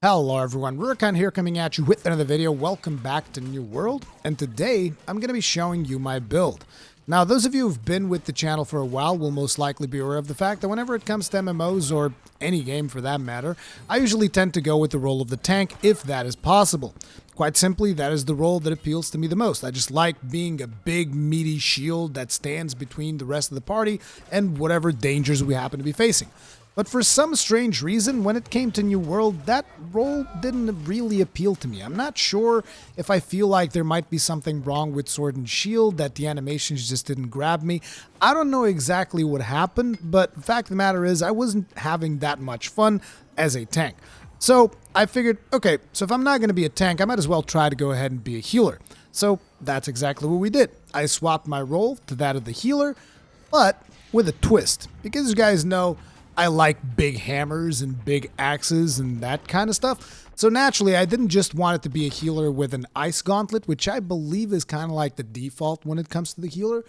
Hello everyone, Rurikhan here coming at you with another video. Welcome back to New World, and today I'm going to be showing you my build. Now, those of you who've been with the channel for a while will most likely be aware of the fact that whenever it comes to MMOs, or any game for that matter, I usually tend to go with the role of the tank if that is possible. Quite simply, that is the role that appeals to me the most. I just like being a big, meaty shield that stands between the rest of the party and whatever dangers we happen to be facing. But for some strange reason, when it came to New World, that role didn't really appeal to me. I'm not sure if I feel like there might be something wrong with Sword and Shield, that the animations just didn't grab me. I don't know exactly what happened, but the fact of the matter is I wasn't having that much fun as a tank. So I figured, okay, so if I'm not going to be a tank, I might as well try to go ahead and be a healer. So that's exactly what we did. I swapped my role to that of the healer, but with a twist. Because you guys know, I like big hammers and big axes and that kind of stuff. So naturally, I didn't just want it to be a healer with an ice gauntlet, which I believe is kind of like the default when it comes to the healer.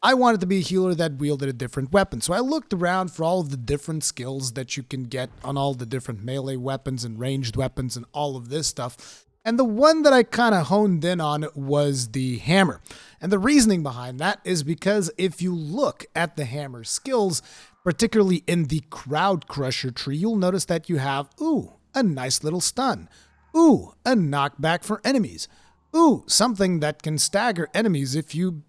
I wanted to be a healer that wielded a different weapon. So I looked around for all of the different skills that you can get on all the different melee weapons and ranged weapons and all of this stuff. And the one that I kind of honed in on was the hammer. And the reasoning behind that is because if you look at the hammer skills, particularly in the Crowd Crusher tree, you'll notice that you have, ooh, a nice little stun. Ooh, a knockback for enemies. Ooh, something that can stagger enemies if you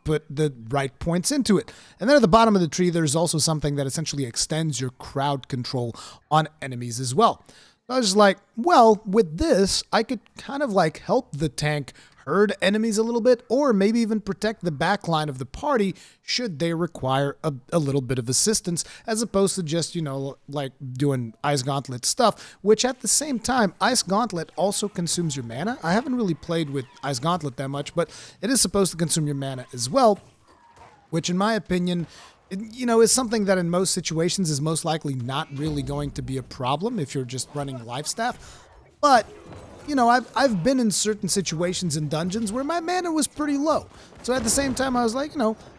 put the right points into it. And then at the bottom of the tree, there's also something that essentially extends your crowd control on enemies as well. I was like, well, with this, I could kind of like help the tank herd enemies a little bit, or maybe even protect the back line of the party should they require a little bit of assistance, as opposed to just, like doing Ice Gauntlet stuff, which at the same time, Ice Gauntlet also consumes your mana. I haven't really played with Ice Gauntlet that much, but it is supposed to consume your mana as well, which in my opinion, is something that in most situations is most likely not really going to be a problem if you're just running life staff. But I've been in certain situations in dungeons where my mana was pretty low. So at the same time, I was like,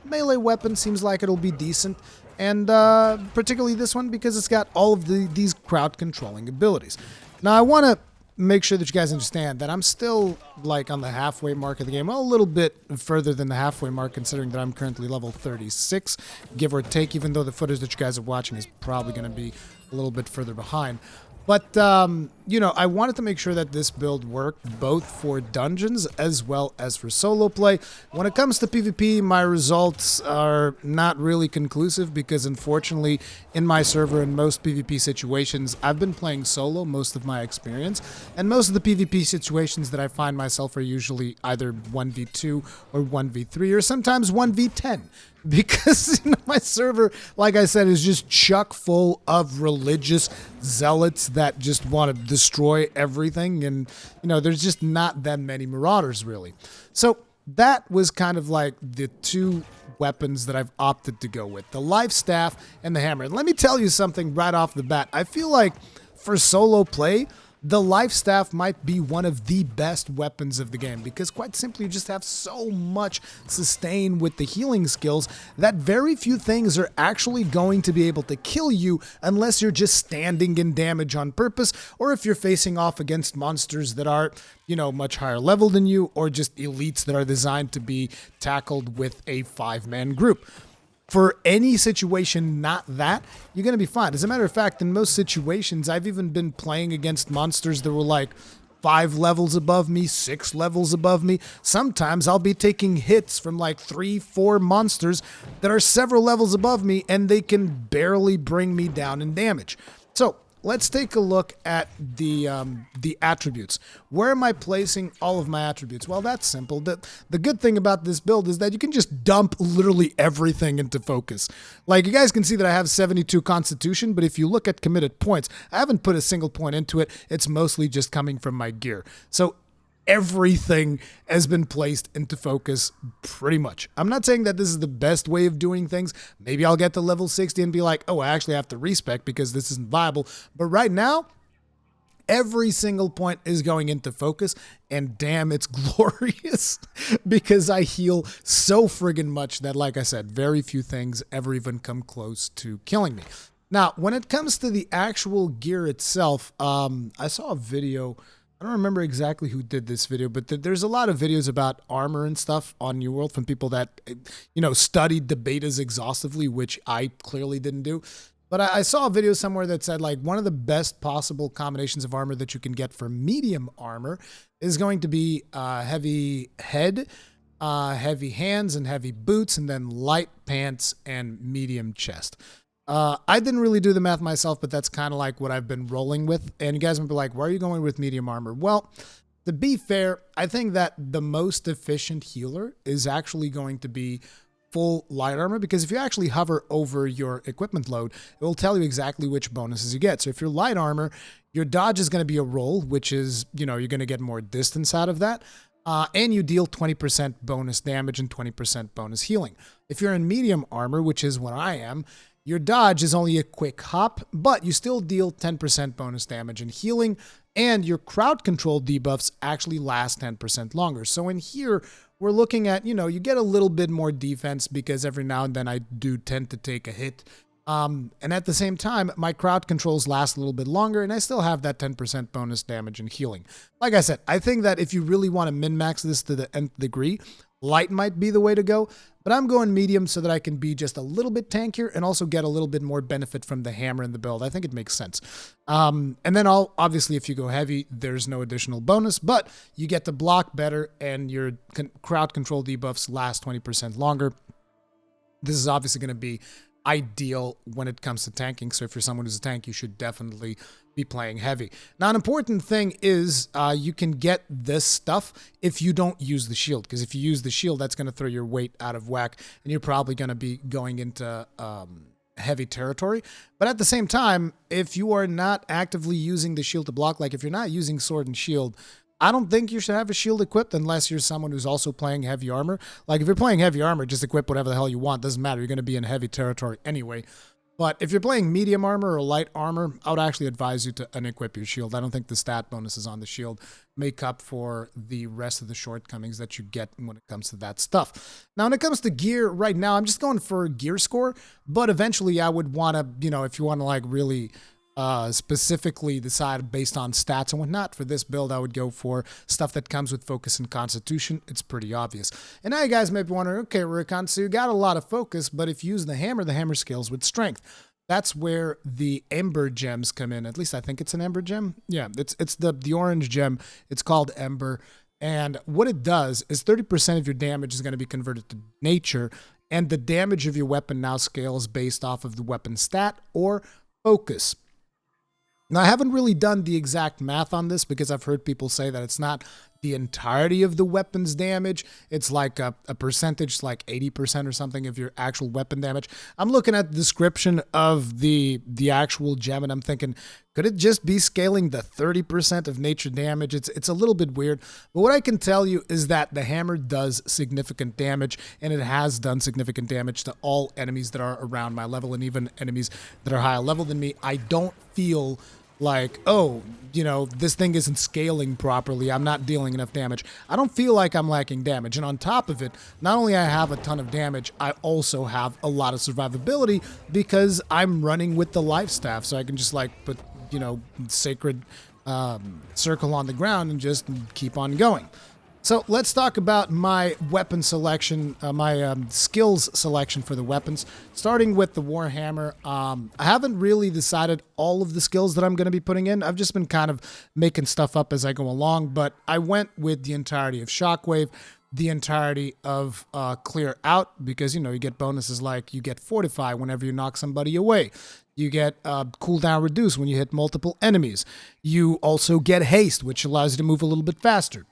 melee weapon seems like it'll be decent. And particularly this one because it's got all of these crowd controlling abilities. Now, I want to make sure that you guys understand that I'm still like on the halfway mark of the game. Well, a little bit further than the halfway mark, considering that I'm currently level 36, give or take, even though the footage that you guys are watching is probably going to be a little bit further behind. But, I wanted to make sure that this build worked both for dungeons as well as for solo play. When it comes to PvP, my results are not really conclusive because, unfortunately, in my server in most PvP situations, I've been playing solo most of my experience. And most of the PvP situations that I find myself are usually either 1v2 or 1v3 or sometimes 1v10. Because my server, like I said, is just chock full of religious zealots that just want to destroy everything. And, there's just not that many marauders, really. So that was kind of like the two weapons that I've opted to go with, the life staff and the hammer. And let me tell you something right off the bat. I feel like for solo play, the life staff might be one of the best weapons of the game because quite simply you just have so much sustain with the healing skills that very few things are actually going to be able to kill you unless you're just standing in damage on purpose, or if you're facing off against monsters that are, much higher level than you, or just elites that are designed to be tackled with a 5-man group. For any situation not that, you're going to be fine. As a matter of fact, in most situations, I've even been playing against monsters that were like 5 levels above me, 6 levels above me. Sometimes I'll be taking hits from like 3-4 monsters that are several levels above me, and they can barely bring me down in damage. So let's take a look at the attributes. Where am I placing all of my attributes? Well, that's simple. The good thing about this build is that you can just dump literally everything into focus. Like, you guys can see that I have 72 constitution, but if you look at committed points, I haven't put a single point into it. It's mostly just coming from my gear. So everything has been placed into focus pretty much. I'm not saying that this is the best way of doing things. Maybe I'll get to level 60 and be like, oh, I actually have to respec because this isn't viable. But right now, every single point is going into focus, and damn, it's glorious because I heal so friggin' much that, like I said, very few things ever even come close to killing me. Now, when it comes to the actual gear itself, I saw a video. I don't remember exactly who did this video, but there's a lot of videos about armor and stuff on New World from people that, studied the betas exhaustively, which I clearly didn't do. But I saw a video somewhere that said, like, one of the best possible combinations of armor that you can get for medium armor is going to be heavy head, heavy hands, and heavy boots, and then light pants and medium chest. I didn't really do the math myself, but that's kind of like what I've been rolling with. And you guys might be like, why are you going with medium armor? Well, to be fair, I think that the most efficient healer is actually going to be full light armor, because if you actually hover over your equipment load, it will tell you exactly which bonuses you get. So if you're light armor, your dodge is going to be a roll, which is, you're going to get more distance out of that. And you deal 20% bonus damage and 20% bonus healing. If you're in medium armor, which is what I am, your dodge is only a quick hop, but you still deal 10% bonus damage and healing, and your crowd control debuffs actually last 10% longer. So in here, we're looking at, you get a little bit more defense because every now and then I do tend to take a hit. And at the same time, my crowd controls last a little bit longer, and I still have that 10% bonus damage and healing. Like I said, I think that if you really want to min-max this to the nth degree, light might be the way to go, but I'm going medium so that I can be just a little bit tankier and also get a little bit more benefit from the hammer in the build. I think it makes sense. And then obviously if you go heavy, there's no additional bonus, but you get to block better and your crowd control debuffs last 20% longer. This is obviously going to be ideal when it comes to tanking. So if you're someone who's a tank, you should definitely be playing heavy. Now, an important thing is you can get this stuff if you don't use the shield, because if you use the shield, that's going to throw your weight out of whack, and you're probably going to be going into heavy territory. But at the same time, if you are not actively using the shield to block, like if you're not using sword and shield, I don't think you should have a shield equipped unless you're someone who's also playing heavy armor. Like if you're playing heavy armor, just equip whatever the hell you want. Doesn't matter. You're going to be in heavy territory anyway. But if you're playing medium armor or light armor, I would actually advise you to unequip your shield. I don't think the stat bonuses on the shield make up for the rest of the shortcomings that you get when it comes to that stuff. Now, when it comes to gear, right now, I'm just going for gear score. But eventually, I would want to, if you want to like really specifically decide based on stats and whatnot. For this build, I would go for stuff that comes with focus and constitution. It's pretty obvious. And now you guys may be wondering, okay, Rurikhan, so you got a lot of focus, but if you use the hammer scales with strength. That's where the ember gems come in. At least I think it's an ember gem. Yeah, it's the orange gem. It's called ember. And what it does is 30% of your damage is going to be converted to nature, and the damage of your weapon now scales based off of the weapon stat or focus. Now, I haven't really done the exact math on this because I've heard people say that it's not the entirety of the weapon's damage. It's like a percentage, like 80% or something of your actual weapon damage. I'm looking at the description of the actual gem and I'm thinking, could it just be scaling the 30% of nature damage? It's a little bit weird. But what I can tell you is that the hammer does significant damage, and it has done significant damage to all enemies that are around my level and even enemies that are higher level than me. I don't feel like, oh, this thing isn't scaling properly. I'm not dealing enough damage. I don't feel like I'm lacking damage. And on top of it, not only I have a ton of damage, I also have a lot of survivability because I'm running with the life staff. So I can just like put, sacred circle on the ground and just keep on going. So let's talk about my weapon selection, my skills selection for the weapons, starting with the Warhammer. I haven't really decided all of the skills that I'm going to be putting in. I've just been kind of making stuff up as I go along, but I went with the entirety of Shockwave, the entirety of Clear Out, because, you get bonuses like you get Fortify whenever you knock somebody away. You get cooldown reduce when you hit multiple enemies. You also get Haste, which allows you to move a little bit faster.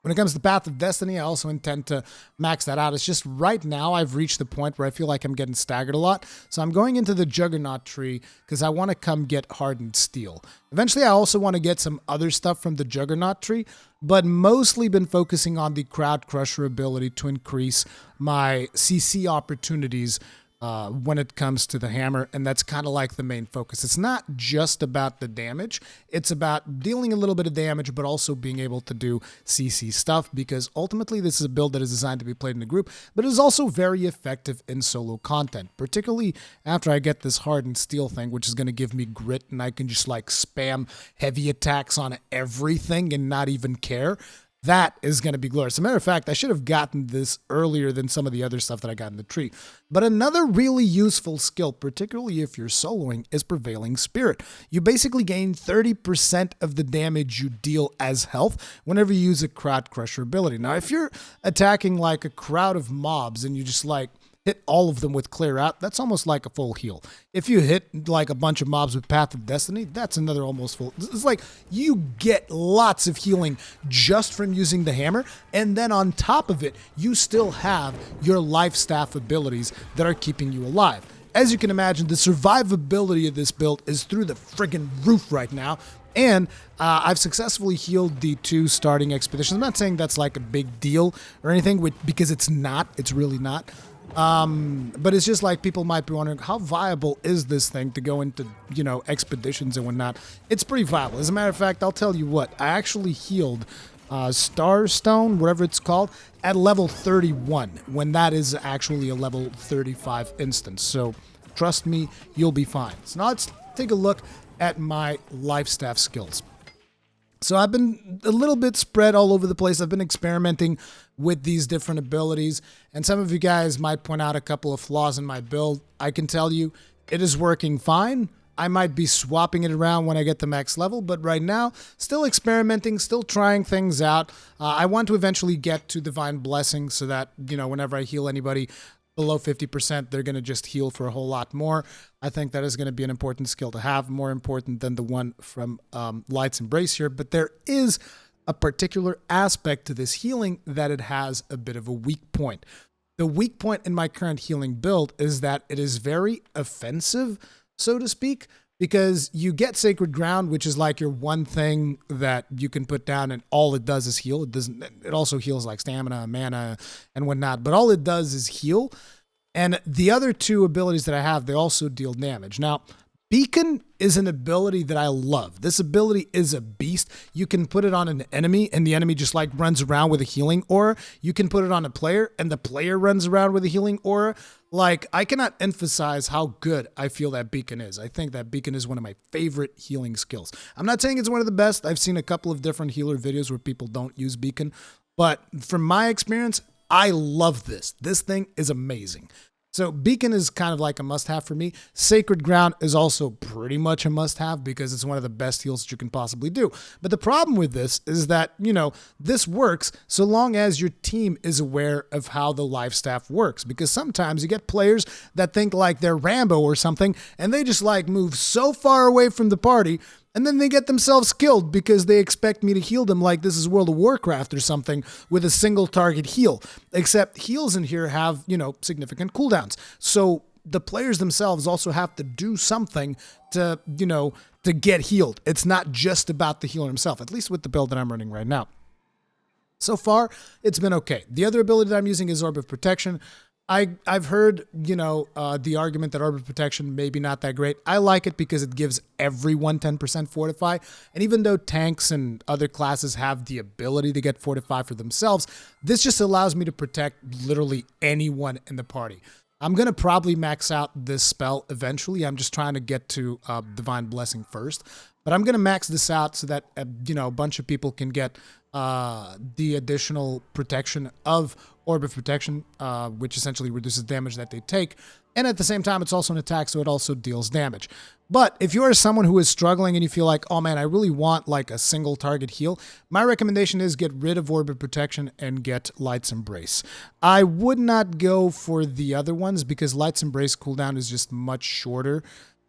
When it comes to Path of Destiny, I also intend to max that out. It's just right now I've reached the point where I feel like I'm getting staggered a lot. So I'm going into the Juggernaut tree because I want to come get Hardened Steel. Eventually, I also want to get some other stuff from the Juggernaut tree, but mostly been focusing on the Crowd Crusher ability to increase my CC opportunities when it comes to the hammer, and that's kind of like the main focus. It's not just about the damage, it's about dealing a little bit of damage, but also being able to do CC stuff, because ultimately this is a build that is designed to be played in a group, but it is also very effective in solo content, particularly after I get this hardened steel thing, which is going to give me grit, and I can just like spam heavy attacks on everything and not even care. That is going to be glorious. As a matter of fact, I should have gotten this earlier than some of the other stuff that I got in the tree. But another really useful skill, particularly if you're soloing, is Prevailing Spirit. You basically gain 30% of the damage you deal as health whenever you use a Crowd Crusher ability. Now, if you're attacking like a crowd of mobs and you just like hit all of them with Clear Out, that's almost like a full heal. If you hit like a bunch of mobs with Path of Destiny, that's another almost full. It's like you get lots of healing just from using the hammer, and then on top of it, you still have your life staff abilities that are keeping you alive. As you can imagine, the survivability of this build is through the friggin' roof right now, and I've successfully healed the 2 starting expeditions. I'm not saying that's like a big deal or anything, because it's not. It's really not. But it's just like people might be wondering, how viable is this thing to go into, you know, expeditions and whatnot? It's pretty viable. As a matter of fact, I'll tell you what, I actually healed Starstone, whatever it's called, at level 31, when that is actually a level 35 instance. So trust me, you'll be fine. So now let's take a look at my life staff skills. So I've been a little bit spread all over the place. I've been experimenting with these different abilities, and some of you guys might point out a couple of flaws in my build. I can tell you it is working fine. I might be swapping it around when I get to max level, but right now, still experimenting, still trying things out. I want to eventually get to Divine Blessing so that, you know, whenever I heal anybody below 50%, they're going to just heal for a whole lot more. I think that is going to be an important skill to have, more important than the one from Light's Embrace here. But there is a particular aspect to this healing that it has a bit of a weak point. The weak point in my current healing build is that it is very offensive, so to speak, because you get Sacred Ground, which is like your one thing that you can put down, and all it does is heal. It also heals like stamina, mana, and whatnot, but all it does is heal. And the other 2 abilities that I have, they also deal damage. Now, Beacon is an ability that I love. This ability is a beast. You can put it on an enemy, and the enemy just like runs around with a healing aura. You can put it on a player, and the player runs around with a healing aura. Like, I cannot emphasize how good I feel that Beacon is. I think that Beacon is one of my favorite healing skills. I'm not saying it's one of the best. I've seen a couple of different healer videos where people don't use Beacon, but from my experience, I love this. This thing is amazing. So Beacon is kind of like a must-have for me. Sacred Ground is also pretty much a must-have because it's one of the best heals that you can possibly do. But the problem with this is that, you know, this works so long as your team is aware of how the life staff works. Because sometimes you get players that think like they're Rambo or something, and they just like move so far away from the party, and then they get themselves killed because they expect me to heal them like this is World of Warcraft or something with a single target heal. Except heals in here have, you know, significant cooldowns. So the players themselves also have to do something to, you know, to get healed. It's not just about the healer himself, at least with the build that I'm running right now. So far, it's been okay. The other ability that I'm using is Orb of Protection. I've heard, you know, the argument that Orb of Protection may be not that great. I like it because it gives everyone 10% Fortify. And even though tanks and other classes have the ability to get Fortify for themselves, this just allows me to protect literally anyone in the party. I'm going to probably max out this spell eventually. I'm just trying to get to Divine Blessing first. But I'm going to max this out so that, you know, a bunch of people can get the additional protection of Orb of Protection, which essentially reduces damage that they take. And at the same time, it's also an attack, so it also deals damage. But if you are someone who is struggling and you feel like, oh man, I really want like a single target heal, my recommendation is get rid of Orb of Protection and get Light's Embrace. I would not go for the other ones because Light's Embrace cooldown is just much shorter.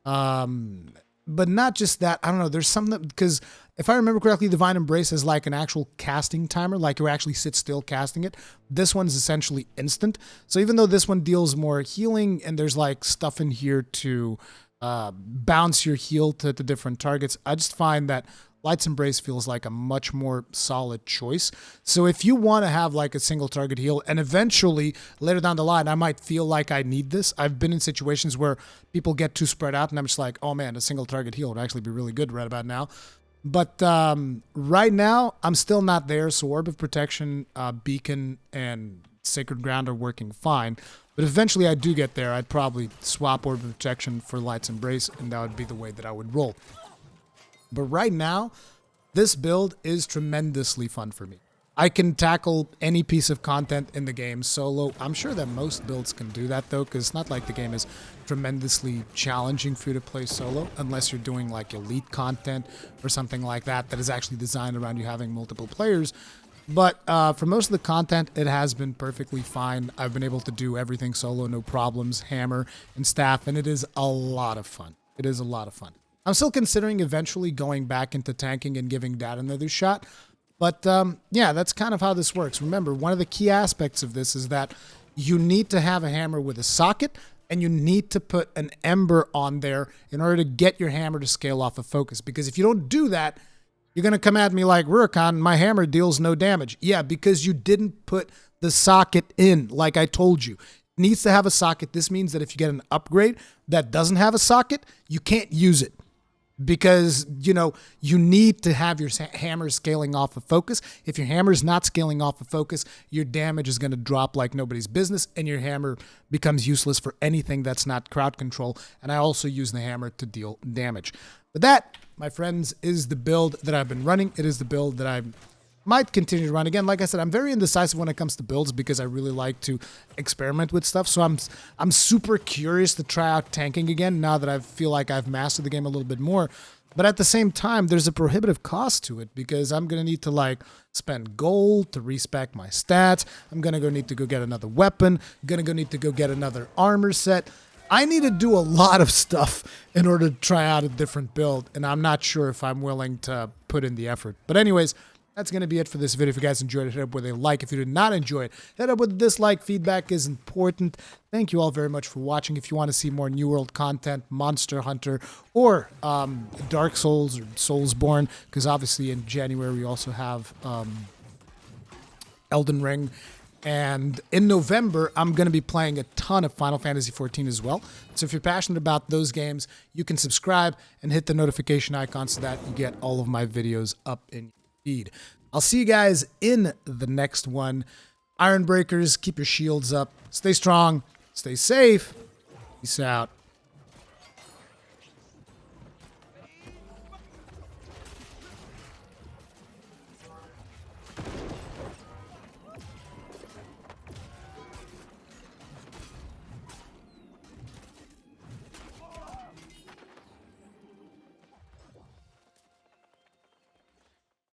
But not just that, I don't know, there's something, because if I remember correctly, Divine Embrace is like an actual casting timer, like you actually sit still casting it. This one's essentially instant. So even though this one deals more healing and there's like stuff in here to bounce your heal to different targets, I just find that Light's Embrace feels like a much more solid choice. So if you want to have like a single target heal, and eventually later down the line, I might feel like I need this. I've been in situations where people get too spread out and I'm just like, oh man, a single target heal would actually be really good right about now. But right now, I'm still not there. So Orb of Protection, Beacon, and Sacred Ground are working fine. But eventually I do get there. I'd probably swap Orb of Protection for Light's Embrace, and that would be the way that I would roll. But right now, this build is tremendously fun for me. I can tackle any piece of content in the game solo. I'm sure that most builds can do that though, because it's not like the game is tremendously challenging for you to play solo, unless you're doing like elite content or something like that that is actually designed around you having multiple players. But for most of the content, it has been perfectly fine. I've been able to do everything solo, no problems, hammer and staff, and it is a lot of fun. It is a lot of fun. I'm still considering eventually going back into tanking and giving that another shot. But yeah, that's kind of how this works. Remember, one of the key aspects of this is that you need to have a hammer with a socket, and you need to put an ember on there in order to get your hammer to scale off of focus. Because if you don't do that, you're going to come at me like, Rurikhan, my hammer deals no damage. Yeah, because you didn't put the socket in like I told you. It needs to have a socket. This means that if you get an upgrade that doesn't have a socket, you can't use it. Because, you know, you need to have your hammer scaling off of focus. If your hammer is not scaling off of focus, your damage is going to drop like nobody's business, and your hammer becomes useless for anything that's not crowd control. And I also use the hammer to deal damage. But that, my friends, is the build that I've been running. It is the build that I might continue to run. Again, like I said, I'm very indecisive when it comes to builds because I really like to experiment with stuff. So I'm super curious to try out tanking again now that I feel like I've mastered the game a little bit more. But at the same time, there's a prohibitive cost to it because I'm going to need to like spend gold to respec my stats. I'm going to need to go get another weapon. I'm going to need to go get another armor set. I need to do a lot of stuff in order to try out a different build, and I'm not sure if I'm willing to put in the effort. But anyways, that's going to be it for this video. If you guys enjoyed it, hit up with a like. If you did not enjoy it, hit up with a dislike. Feedback is important. Thank you all very much for watching. If you want to see more New World content, Monster Hunter, or Dark Souls or Soulsborne, because obviously in January we also have Elden Ring. And in November, I'm going to be playing a ton of Final Fantasy XIV as well. So if you're passionate about those games, you can subscribe and hit the notification icon so that you get all of my videos up in your feed. I'll see you guys in the next one. Iron Breakers, keep your shields up. Stay strong. Stay safe. Peace out.